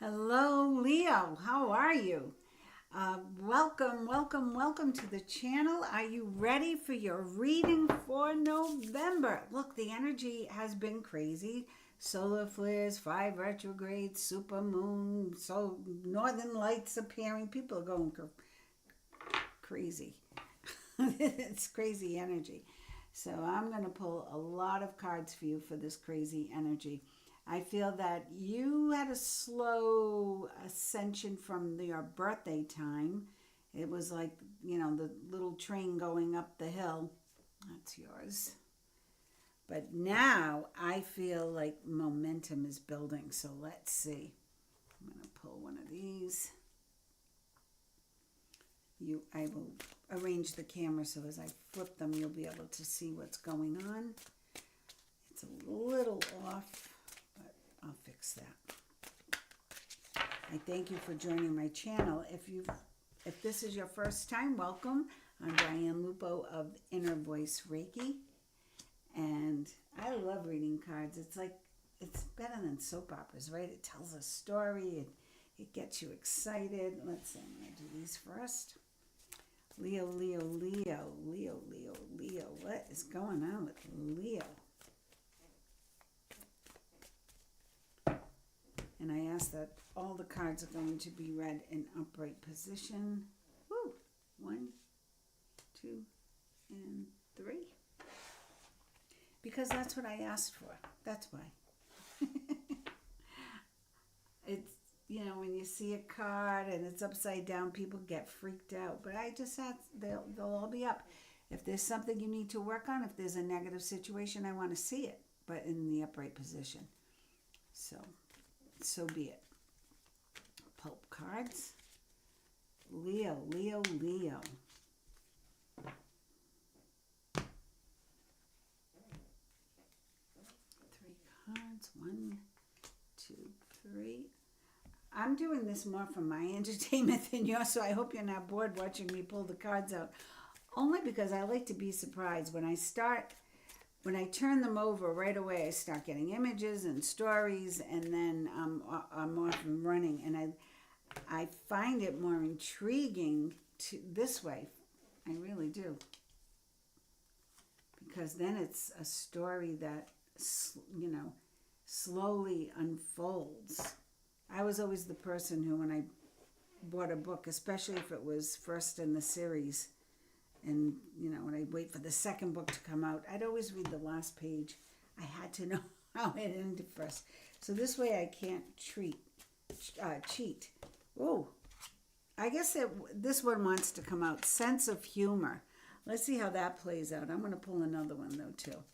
Hello, Leo. How are you? Welcome to the channel. Are you ready for your reading for November? Look, the energy has been crazy. Solar flares, 5 retrogrades, super moon, so northern lights appearing. People are going crazy. It's crazy energy. So I'm going to pull a lot of cards for you for this crazy energy. I feel that you had a slow ascension from your birthday time. It was like, the little train going up the hill. That's yours. But now I feel like momentum is building. So let's see. I'm going to pull one of these. I will arrange the camera so as I flip them, you'll be able to see what's going on. It's a little off, but I'll fix that. I thank you for joining my channel. If this is your first time, welcome. I'm Diane Lupo of Inner Voice Reiki, and I love reading cards. It's better than soap operas, right? It tells a story. It gets you excited. Let's see. I'm going to do these first. Leo. What is going on with Leo? And I ask that all the cards are going to be read in upright position. Woo! 1, 2, and 3. Because that's what I asked for. That's why. It's, when you see a card and it's upside down, people get freaked out. But I just ask, they'll all be up. If there's something you need to work on, if there's a negative situation, I want to see it, but in the upright position. So be it. Pope cards. Leo. 3 cards. 1, 2, 3. I'm doing this more for my entertainment than yours, so I hope you're not bored watching me pull the cards out. Only because I like to be surprised. When I turn them over right away, I start getting images and stories, and then I'm off and running. And I find it more intriguing this way. I really do. Because then it's a story that, slowly unfolds. I was always the person who, when I bought a book, especially if it was first in the series, and when I wait for the second book to come out, I'd always read the last page. I had to know how it ended first. So this way I can't cheat. Oh, I guess this one wants to come out. Sense of humor. Let's see how that plays out. I'm going to pull another one though too.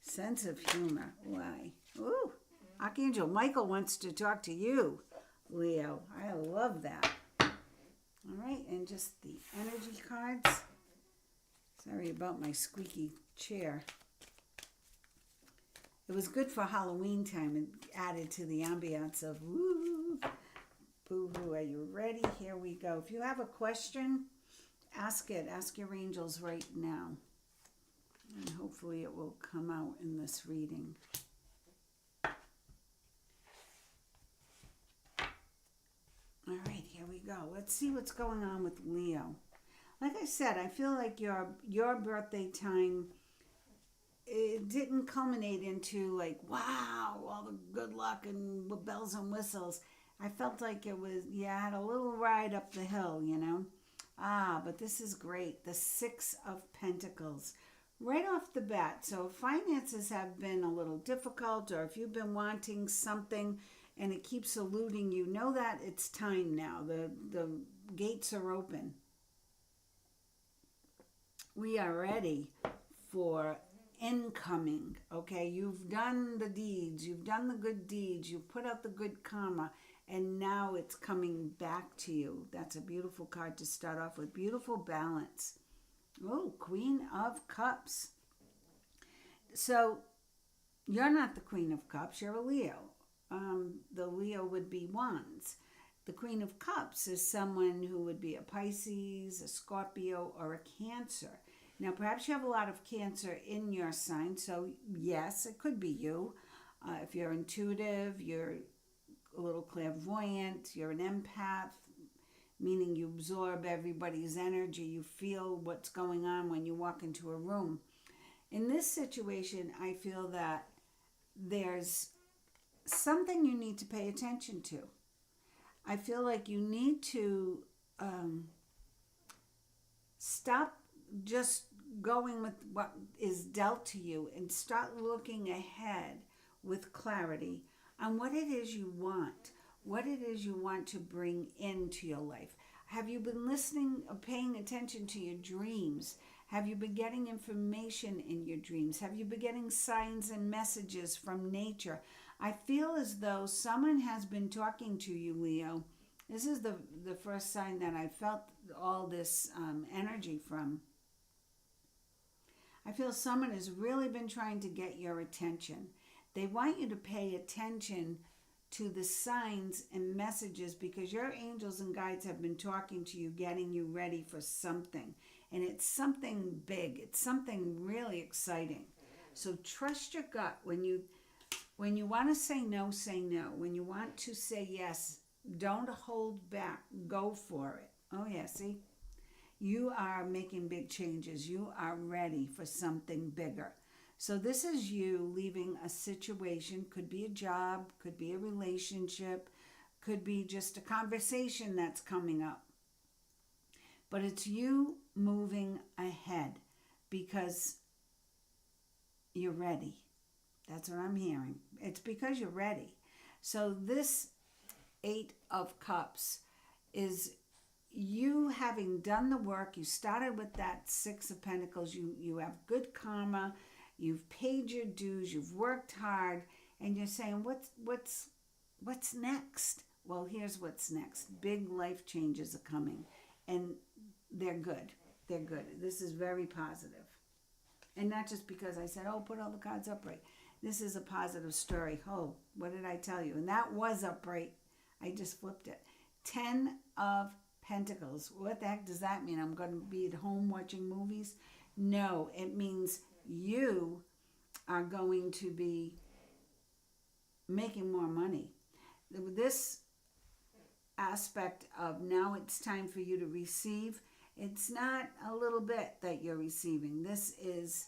Sense of humor. Why? Ooh. Archangel Michael wants to talk to you, Leo. I love that. All right, and just the energy cards. Sorry about my squeaky chair. It was good for Halloween time and added to the ambiance of woo, boo-hoo. Are you ready? Here we go. If you have a question, ask it. Ask your angels right now. And hopefully it will come out in this reading. All right, here we go. Let's see what's going on with Leo. Like I said, I feel like your birthday time, it didn't culminate into like, wow, all the good luck and bells and whistles. I felt like it was, you had a little ride up the hill, but this is great. The 6 of Pentacles. Right off the bat. So finances have been a little difficult, or if you've been wanting something and it keeps eluding you, know that it's time now. The gates are open. We are ready for incoming, okay? You've done the deeds. You've done the good deeds. You've put out the good karma, and now it's coming back to you. That's a beautiful card to start off with. Beautiful balance. Oh, Queen of Cups. So you're not the Queen of Cups. You're a Leo. The Leo would be Wands. The Queen of Cups is someone who would be a Pisces, a Scorpio, or a Cancer. Now, perhaps you have a lot of Cancer in your sign, so yes, it could be you. If you're intuitive, you're a little clairvoyant. You're an empath, meaning you absorb everybody's energy. You feel what's going on when you walk into a room. In this situation, I feel that there's something you need to pay attention to. I feel like you need to stop just going with what is dealt to you and start looking ahead with clarity on what it is you want, what it is you want to bring into your life. Have you been listening or paying attention to your dreams? Have you been getting information in your dreams? Have you been getting signs and messages from nature? I feel as though someone has been talking to you, Leo. This is the first sign that I felt all this energy from. I feel someone has really been trying to get your attention. They want you to pay attention to the signs and messages because your angels and guides have been talking to you, getting you ready for something. And it's something big. It's something really exciting. So trust your gut. When you want to say no, say no. When you want to say yes, don't hold back. Go for it. Oh yeah, see? You are making big changes. You are ready for something bigger. So this is you leaving a situation. Could be a job, could be a relationship, could be just a conversation that's coming up. But it's you moving ahead because you're ready. That's what I'm hearing. It's because you're ready. So this 8 of Cups is you having done the work. You started with that 6 of Pentacles. You have good karma. You've paid your dues. You've worked hard, and you're saying, "What's next?" Well, here's what's next. Big life changes are coming, and they're good. They're good. This is very positive, and not just because I said, "Oh, put all the cards upright." This is a positive story. Oh, what did I tell you? And that was upright. I just flipped it. 10 of Pentacles. What the heck does that mean? I'm going to be at home watching movies? No, it means you are going to be making more money. This aspect of now it's time for you to receive, it's not a little bit that you're receiving. This is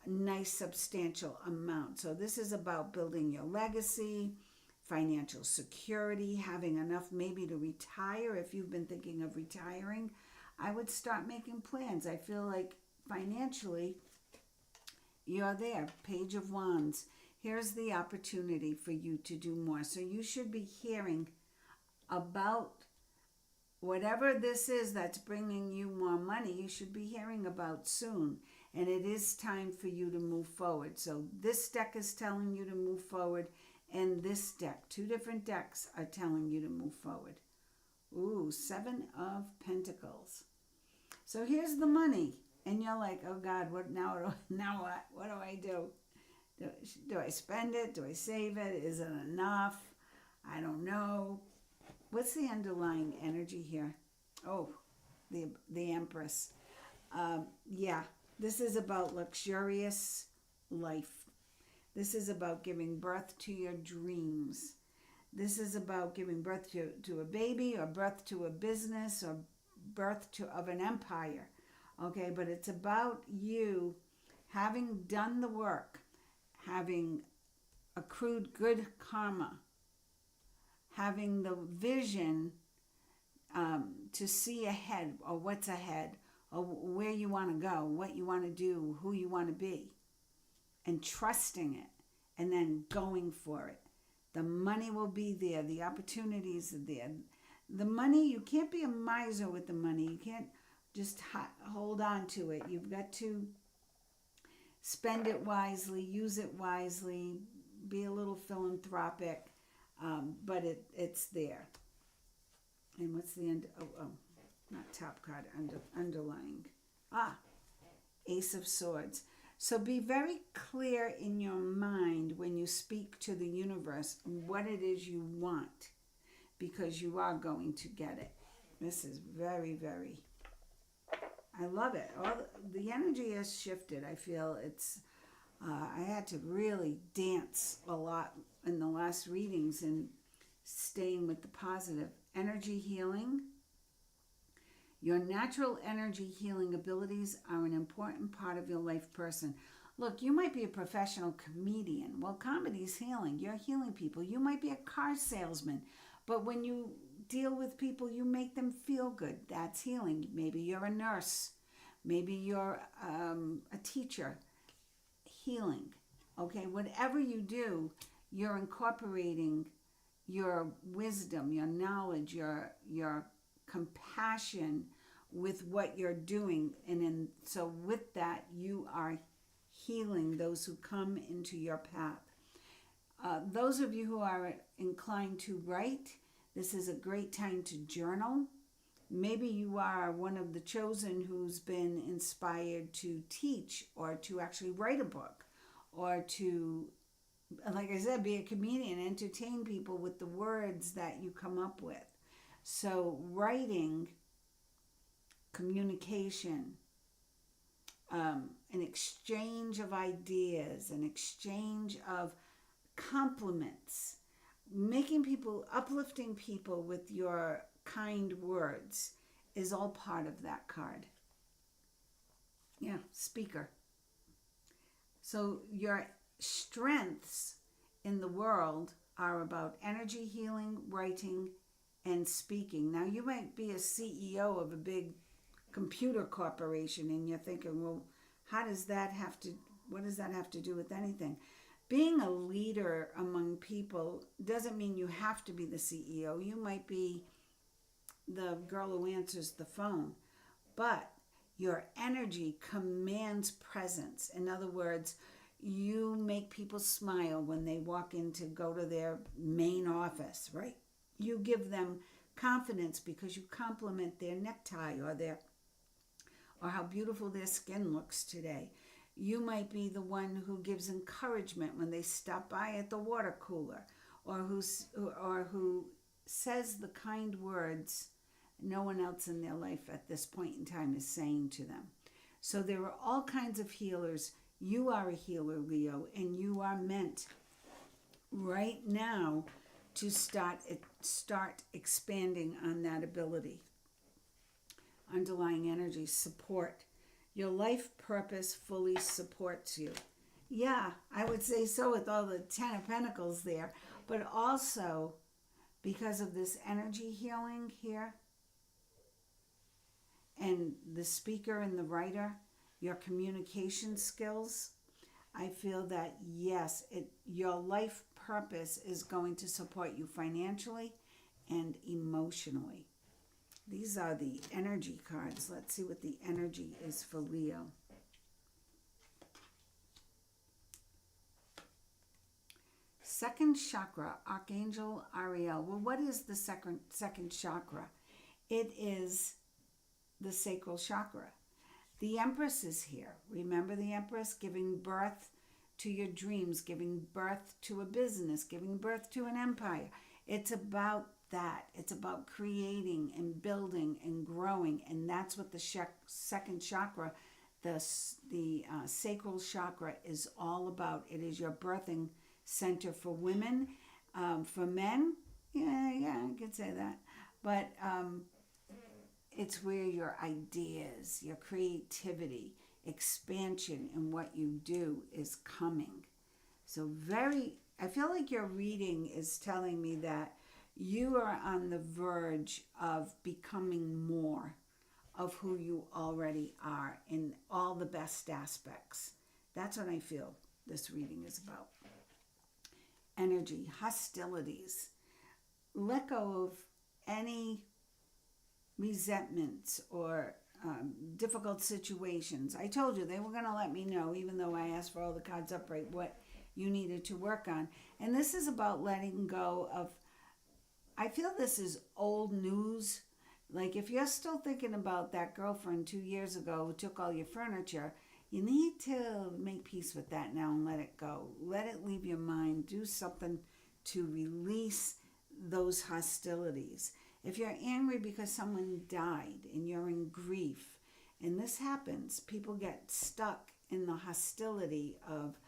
a nice substantial amount. So this is about building your legacy, financial security, having enough maybe to retire. If you've been thinking of retiring, I would start making plans. I feel like financially you're there. Page of Wands. Here's the opportunity for you to do more. So you should be hearing about whatever this is that's bringing you more money. You should be hearing about soon. And it is time for you to move forward. So this deck is telling you to move forward. And this deck, 2 different decks, are telling you to move forward. Ooh, 7 of Pentacles. So here's the money. And you're like, oh God, what now? Now what? What do I do? Do I spend it? Do I save it? Is it enough? I don't know. What's the underlying energy here? Oh, the Empress. Yeah, this is about luxurious life. This is about giving birth to your dreams. This is about giving birth to a baby, or birth to a business, or birth of an empire. Okay, but it's about you having done the work, having accrued good karma, having the vision to see ahead, or what's ahead, or where you want to go, what you want to do, who you want to be, and trusting it, and then going for it. The money will be there. The opportunities are there. The money, you can't be a miser with the money. You can't just hold on to it. You've got to spend it wisely, use it wisely, be a little philanthropic, but it's there. And what's the end? Oh, not top card, underlying. Ace of Swords. So be very clear in your mind when you speak to the universe what it is you want, because you are going to get it. This is very, very, I love it. The energy has shifted. I feel it's, I had to really dance a lot in the last readings, and staying with the positive. Energy healing. Your natural energy healing abilities are an important part of your life person. Look, you might be a professional comedian. Well, comedy's healing. You're healing people. You might be a car salesman, but when you deal with people, you make them feel good. That's healing. Maybe you're a nurse. Maybe you're a teacher. Healing. Okay, whatever you do, you're incorporating your wisdom, your knowledge, your compassion with what you're doing, and so with that you are healing those who come into your path. Those of you who are inclined to write, this is a great time to journal. Maybe you are one of the chosen who's been inspired to teach or to actually write a book or to, like I said, be a comedian, entertain people with the words that you come up with. So writing, communication, an exchange of ideas, an exchange of compliments, making people, uplifting people with your kind words is all part of that card. Yeah, speaker. So your strengths in the world are about energy healing, writing, and speaking. Now, you might be a CEO of a big computer corporation and you're thinking, well, what does that have to do with anything? Being a leader among people doesn't mean you have to be the CEO. You might be the girl who answers the phone, but your energy commands presence. In other words, you make people smile when they walk in to go to their main office, right? You give them confidence because you compliment their necktie or how beautiful their skin looks today. You might be the one who gives encouragement when they stop by at the water cooler, or who says the kind words no one else in their life at this point in time is saying to them. So there are all kinds of healers. You are a healer, Leo, and you are meant right now to start expanding on that ability. Underlying energy, support. Your life purpose fully supports you. Yeah, I would say so with all the Ten of Pentacles there, but also because of this energy healing here, and the speaker and the writer, your communication skills, I feel that yes, your life purpose is going to support you financially and emotionally. These are the energy cards. Let's see what the energy is for Leo. Second chakra, Archangel Ariel. Well, what is the second chakra? It is the sacral chakra. The Empress is here. Remember the Empress, giving birth to your dreams, giving birth to a business, giving birth to an empire. It's about that. It's about creating and building and growing, and that's what the second chakra, the sacral chakra, is all about. It is your birthing center for women. For men, yeah, I could say that, but it's where your ideas, your creativity, expansion in what you do is coming. So I feel like your reading is telling me that you are on the verge of becoming more of who you already are in all the best aspects. That's what I feel this reading is about. Energy, hostilities. Let go of any resentments or difficult situations. I told you they were going to let me know, even though I asked for all the cards upright, what you needed to work on. And this is about letting go of, I feel this is old news. Like if you're still thinking about that girlfriend 2 years ago who took all your furniture, you need to make peace with that now and let it go. Let it leave your mind. Do something to release those hostilities. If you're angry because someone died and you're in grief, and this happens, people get stuck in the hostility of,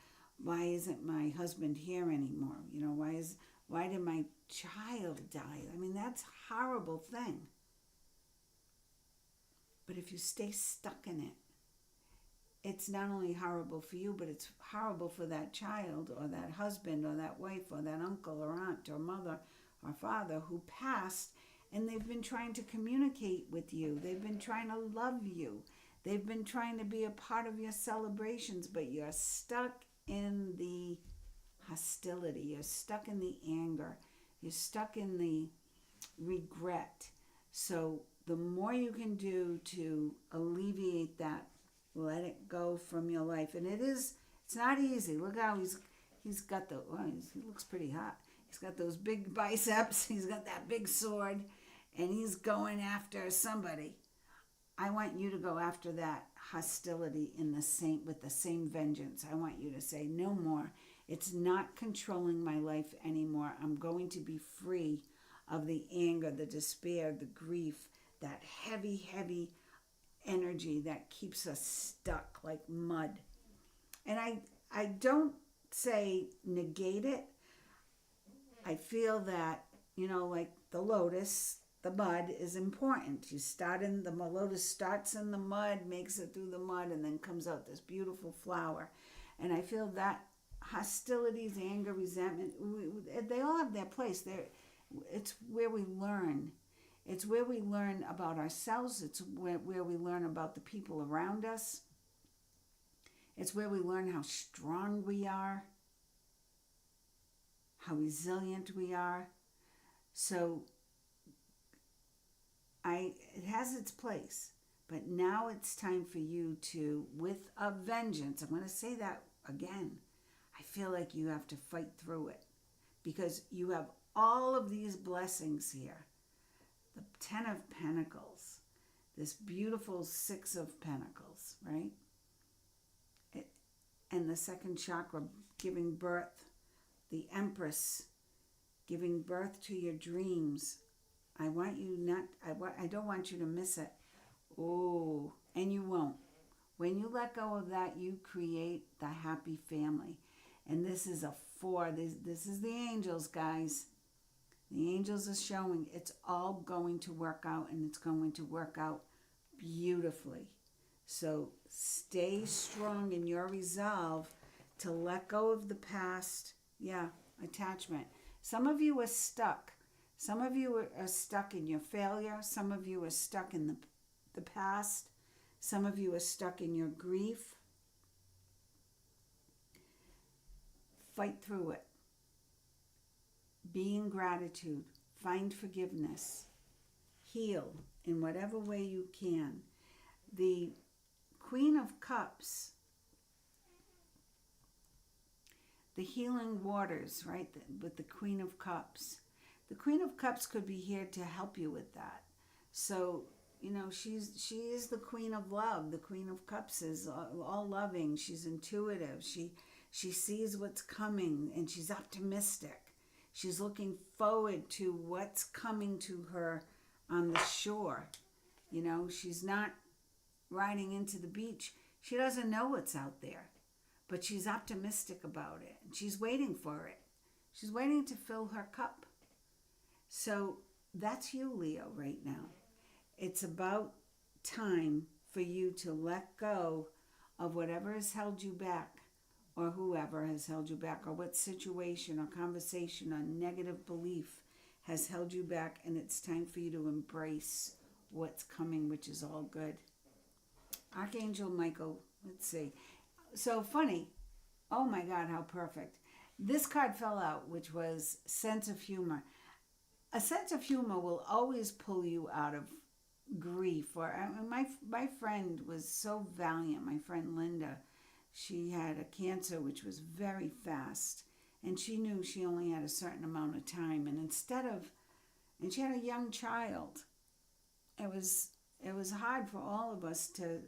why isn't my husband here anymore? You know, why Why did my child die? I mean, that's a horrible thing. But if you stay stuck in it, it's not only horrible for you, but it's horrible for that child or that husband or that wife or that uncle or aunt or mother or father who passed, and they've been trying to communicate with you. They've been trying to love you. They've been trying to be a part of your celebrations, but you're stuck in the hostility. You're stuck in the anger. You're stuck in the regret. So the more you can do to alleviate that, let it go from your life. And it's not easy. Look how he's got he looks pretty hot. He's got those big biceps. He's got that big sword, and he's going after somebody. I want you to go after that hostility with the same vengeance. I want you to say, no more. It's not controlling my life anymore. I'm going to be free of the anger, the despair, the grief, that heavy, heavy energy that keeps us stuck like mud. And I don't say negate it. I feel that, like the lotus, the mud is important. The lotus starts in the mud, makes it through the mud, and then comes out this beautiful flower. And I feel that hostilities, anger, resentment, they all have their place. It's where we learn. It's where we learn about ourselves. It's where we learn about the people around us. It's where we learn how strong we are, how resilient we are. So it has its place, but now it's time for you to, with a vengeance, I'm going to say that again, I feel like you have to fight through it, because you have all of these blessings here. The 10 of Pentacles, this beautiful 6 of Pentacles, right? And the second chakra, giving birth, the Empress, giving birth to your dreams. I don't want you to miss it. Oh, and you won't. When you let go of that, you create the happy family. And this is a 4. This is the angels, guys. The angels are showing it's all going to work out, and it's going to work out beautifully. So stay strong in your resolve to let go of the past. Yeah, attachment. Some of you are stuck. Some of you are stuck in your failure. Some of you are stuck in the past. Some of you are stuck in your grief. Fight through it. Be in gratitude. Find forgiveness. Heal in whatever way you can. The Queen of Cups, the healing waters, right? With the Queen of Cups. The Queen of Cups could be here to help you with that. So, she is the Queen of Love. The Queen of Cups is all loving. She's intuitive. She sees what's coming, and she's optimistic. She's looking forward to what's coming to her on the shore. She's not riding into the beach. She doesn't know what's out there, but she's optimistic about it, and she's waiting for it. She's waiting to fill her cup. So that's you, Leo, right now. It's about time for you to let go of whatever has held you back, or whoever has held you back, or what situation or conversation or negative belief has held you back, and it's time for you to embrace what's coming, which is all good. Archangel Michael, let's see. So funny. Oh my God, how perfect. This card fell out, which was sense of humor. A sense of humor will always pull you out of grief. My friend was so valiant, my friend Linda. She had a cancer which was very fast, and she knew she only had a certain amount of time. And she had a young child. It was hard for all of us to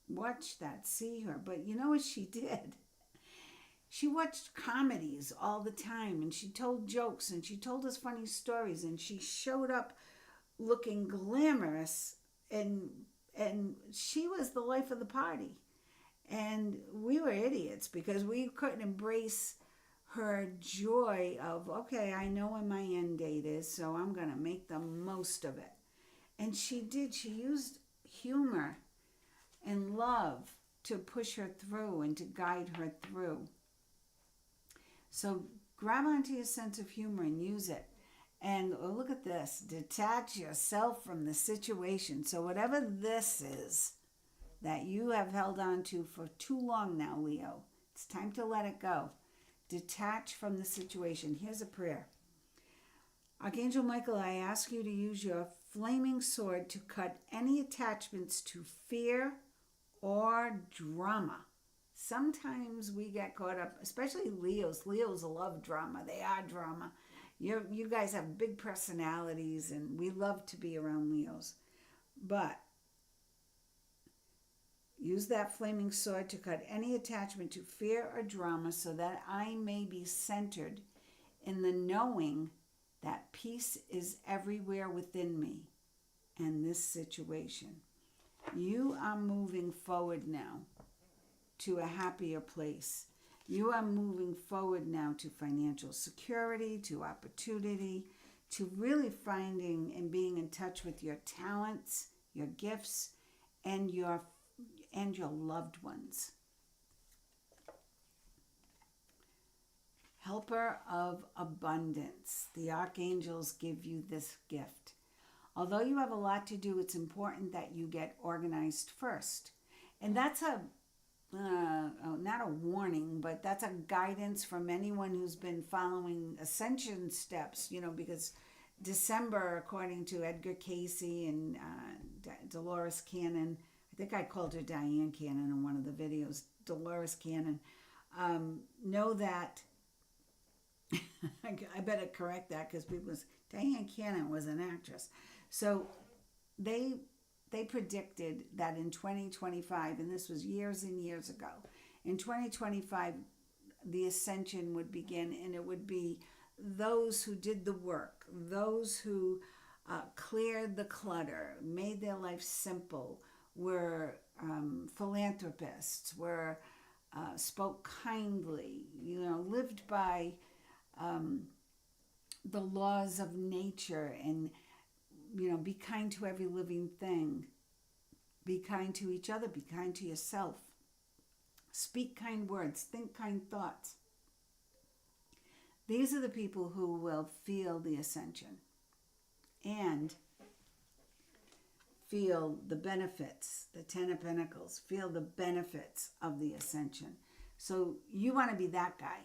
watch that, see her. But you know what she did? She watched comedies all the time, and she told jokes, and she told us funny stories, and she showed up looking glamorous, and she was the life of the party. And we were idiots because we couldn't embrace her joy of, okay, I know when my end date is, so I'm going to make the most of it. And she did. She used humor and love to push her through and to guide her through. So grab onto your sense of humor and use it. And look at this, detach yourself from the situation. So whatever this is that you have held on to for too long now, Leo, it's time to let it go. Detach from the situation. Here's a prayer. Archangel Michael, I ask you to use your flaming sword to cut any attachments to fear or drama. Sometimes we get caught up, especially Leos. Leos love drama. They are drama. You guys have big personalities, and we love to be around Leos. But use that flaming sword to cut any attachment to fear or drama so that I may be centered in the knowing that peace is everywhere within me and this situation. You are moving forward now to a happier place. You are moving forward now to financial security, to opportunity, to really finding and being in touch with your talents, your gifts, and your loved ones. Helper of abundance. The archangels give you this gift. Although you have a lot to do, it's important that you get organized first. And that's not a warning, but that's a guidance from anyone who's been following ascension steps, because December, according to Edgar Casey and Dolores Cannon, I think I called her Diane Cannon in one of the videos, Dolores Cannon, know that, I better correct that because Diane Cannon was an actress. So they predicted that in 2025, and this was years and years ago, in 2025, the ascension would begin, and it would be those who did the work, those who cleared the clutter, made their life simple, were philanthropists, were spoke kindly, lived by the laws of nature, and be kind to every living thing. Be kind to each other. Be kind to yourself. Speak kind words. Think kind thoughts. These are the people who will feel the ascension and feel the benefits, the Ten of Pentacles, feel the benefits of the ascension. So you want to be that guy.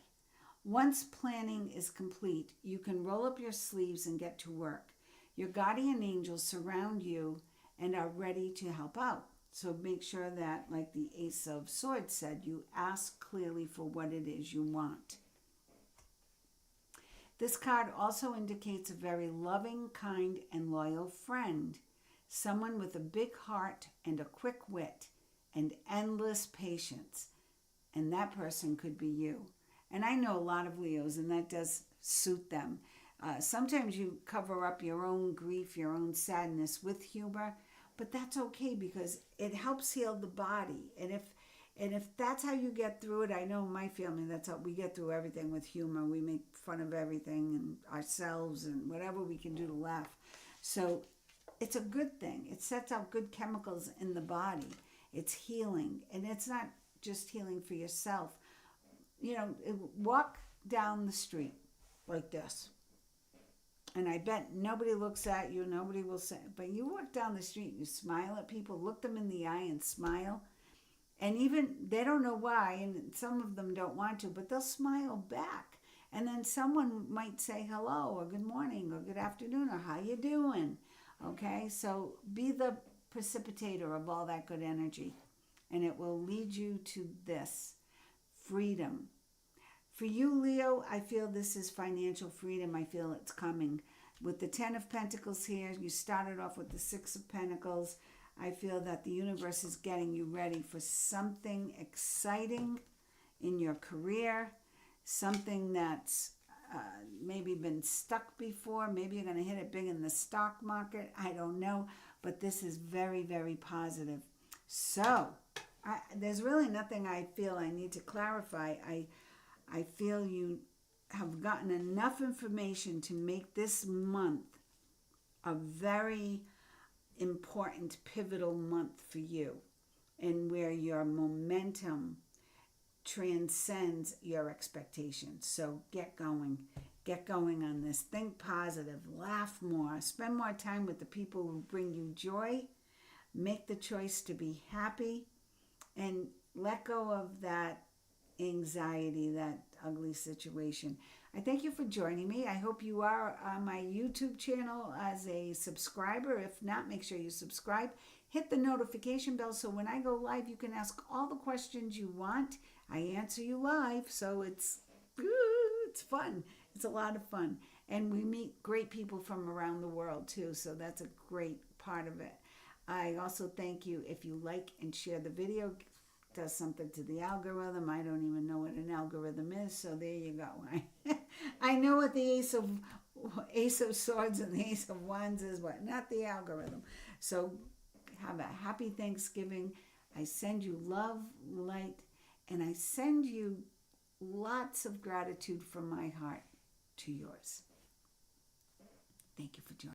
Once planning is complete, you can roll up your sleeves and get to work. Your guardian angels surround you and are ready to help out. So make sure that, like the Ace of Swords said, you ask clearly for what it is you want. This card also indicates a very loving, kind, and loyal friend. Someone with a big heart and a quick wit and endless patience. And that person could be you. And I know a lot of Leos, and that does suit them. Sometimes you cover up your own grief, your own sadness with humor, but that's okay because it helps heal the body. And if that's how you get through it, I know in my family, that's how we get through everything with humor. We make fun of everything and ourselves and whatever we can do to laugh. So it's a good thing. It sets out good chemicals in the body. It's healing, and it's not just healing for yourself. Walk down the street like this. And I bet nobody looks at you, nobody will say, but you walk down the street, you smile at people, look them in the eye and smile. And even, they don't know why, and some of them don't want to, but they'll smile back. And then someone might say hello, or good morning, or good afternoon, or how you doing? Okay, so be the precipitator of all that good energy. And it will lead you to this, freedom. For you, Leo, I feel this is financial freedom. I feel it's coming. With the Ten of Pentacles here, you started off with the Six of Pentacles. I feel that the universe is getting you ready for something exciting in your career, something that's maybe been stuck before. Maybe you're going to hit it big in the stock market. I don't know, but this is very, very positive. So there's really nothing I feel I need to clarify. I feel you have gotten enough information to make this month a very important, pivotal month for you, and where your momentum transcends your expectations. So get going. Get going on this. Think positive. Laugh more. Spend more time with the people who bring you joy. Make the choice to be happy, and let go of that anxiety, that ugly situation. I thank you for joining me. I hope you are on my YouTube channel as a subscriber. If not, make sure you subscribe. Hit the notification bell so when I go live, you can ask all the questions you want. I answer you live, so it's fun. It's a lot of fun. And we meet great people from around the world too, so that's a great part of it. I also thank you if you like and share the video. It does something to the algorithm. I don't even know what an algorithm is, so there you go. I know what the Ace of Swords and the Ace of Wands is, but not the algorithm. So have a happy Thanksgiving. I send you love, light, and I send you lots of gratitude from my heart to yours. Thank you for joining.